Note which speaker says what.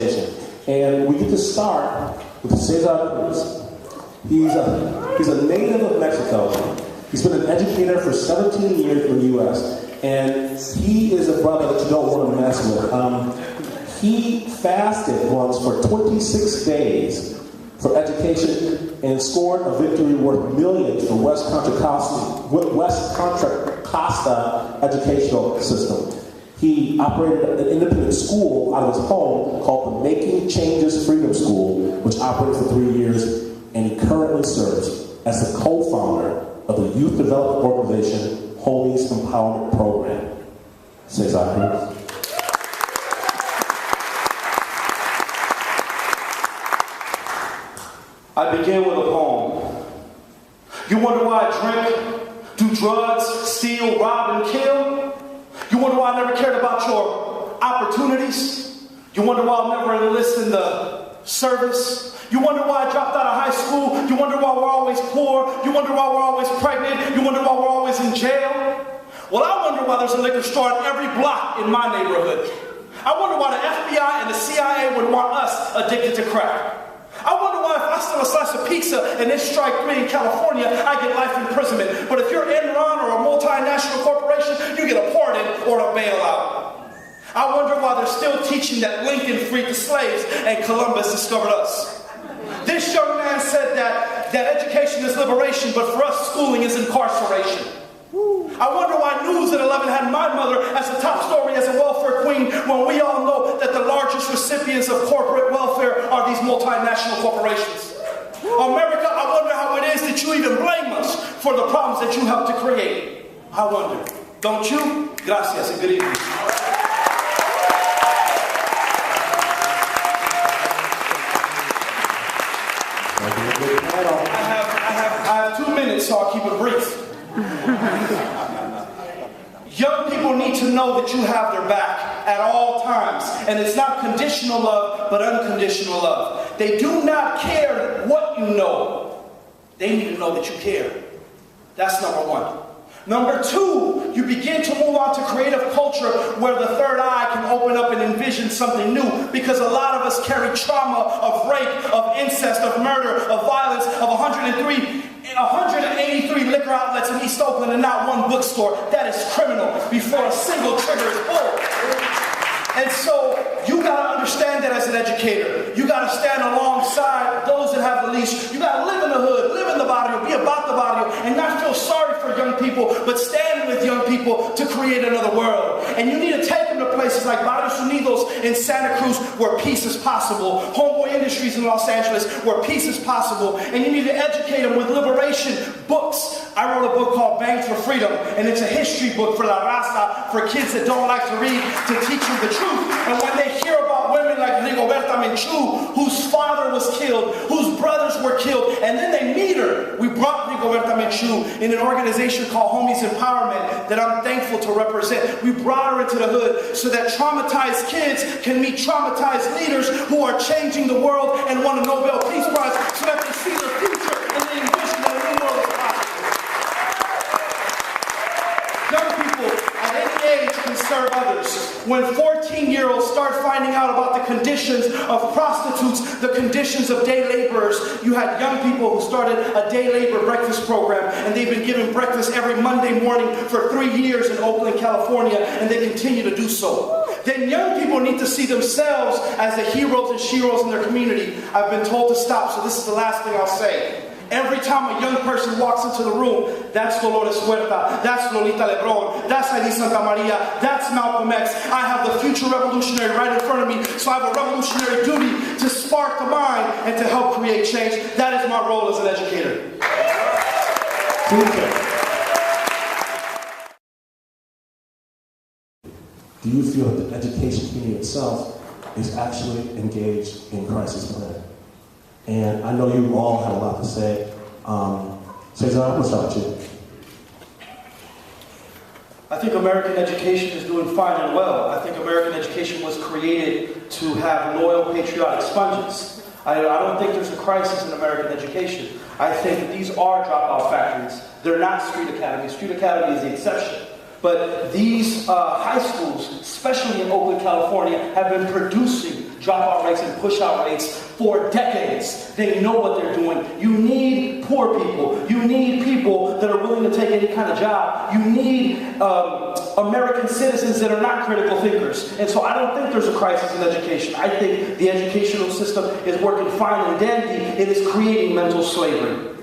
Speaker 1: And we get to start with Cesar Cruz. He's a native of Mexico. He's been an educator for 17 years in the U.S. And he is a brother that you don't want to mess with. He fasted once for 26 days for education and scored a victory worth millions for West Contra Costa educational system. He operated an independent school out of his home called the Making Changes Freedom School, which operated for 3 years, and he currently serves as the co-founder of the youth development organization Homies Empowerment Program. Cesar Cruz.
Speaker 2: I begin with a poem. You wonder why I drink, do drugs, steal, rob, and kill? You wonder why I never cared about your opportunities? You wonder why I'll never enlist in the service? You wonder why I dropped out of high school? You wonder why we're always poor? You wonder why we're always pregnant? You wonder why we're always in jail? Well, I wonder why there's a liquor store on every block in my neighborhood. I wonder why the FBI and the CIA would want us addicted to crack. I wonder why if I steal a slice of pizza and they strike me in California, I get life imprisonment. But if you're Enron or a multinational corporation, you get a pardon or a bailout. I wonder why they're still teaching that Lincoln freed the slaves and Columbus discovered us. This young man said that education is liberation, but for us, schooling is incarceration. I wonder why News at 11 had my mother as the top story as a welfare queen when we all know that the largest recipients of corporate welfare are these multinational corporations. America, I wonder how it is that you even blame us for the problems that you helped to create. I wonder. Don't you? Gracias and good evening. I have 2 minutes, so I'll keep it brief. Young people need to know that you have their back at all times. And it's not conditional love, but unconditional love. They do not care what you know. They need to know that you care. That's number one. Number two, you begin to move on to creative culture where the third eye can open up and envision something new, because a lot of us carry trauma of rape, of incest, of murder, of violence, of 183 liquor outlets in East Oakland and not one bookstore. That is criminal before a single trigger is pulled. And so you got to understand that as an educator. You got to stand alongside those that have the least. You got to live in the hood, live in the barrio, be about the barrio, and not feel sorry for young people, but stand with young people to create another world. And you need to take them to places like Barrios Unidos in Santa Cruz where peace is possible. Homeboy Industries in Los Angeles where peace is possible. And you need to educate them with liberation books. I wrote a book called Bang for Freedom, and it's a history book for La Raza, for kids that don't like to read, to teach them the truth. And when they hear about women like Rigoberta Menchú, whose father was killed, whose brothers were killed, and then they meet her. We brought Rigoberta Menchú in an organization called Homies Empowerment that I'm thankful to represent. We brought her into the hood so that traumatized kids can meet traumatized leaders who are changing the world and won a Nobel Peace Prize so that they see their future and they envision that a new world is possible. Young people at any age can serve others. When 14-year-olds start finding out about the conditions of prostitutes, the conditions of day laborers, you had young people who started a day labor breakfast program, and they've been given breakfast every Monday morning for 3 years in Oakland, California, and they continue to do so. Then young people need to see themselves as the heroes and sheroes in their community. I've been told to stop, so this is the last thing I'll say. Every time a young person walks into the room, that's Dolores Huerta, that's Lolita Lebron, that's Heidi Santa Maria, that's Malcolm X. I have the future revolutionary right in front of me, so I have a revolutionary duty to spark the mind and to help create change. That is my role as an educator.
Speaker 1: Do you feel that the education community itself is actually engaged in crisis planning? And I know you all have a lot to say. Cesar, I'm going to start with you.
Speaker 2: I think American education is doing fine and well. I think American education was created to have loyal, patriotic sponges. I don't think there's a crisis in American education. I think that these are dropout factories. They're not street academies. Street academy is the exception. But these high schools, especially in Oakland, California, have been producing dropout rates and push-out rates for decades. They know what they're doing. You need poor people. You need people that are willing to take any kind of job. You need American citizens that are not critical thinkers. And so I don't think there's a crisis in education. I think the educational system is working fine and dandy. It is creating mental slavery.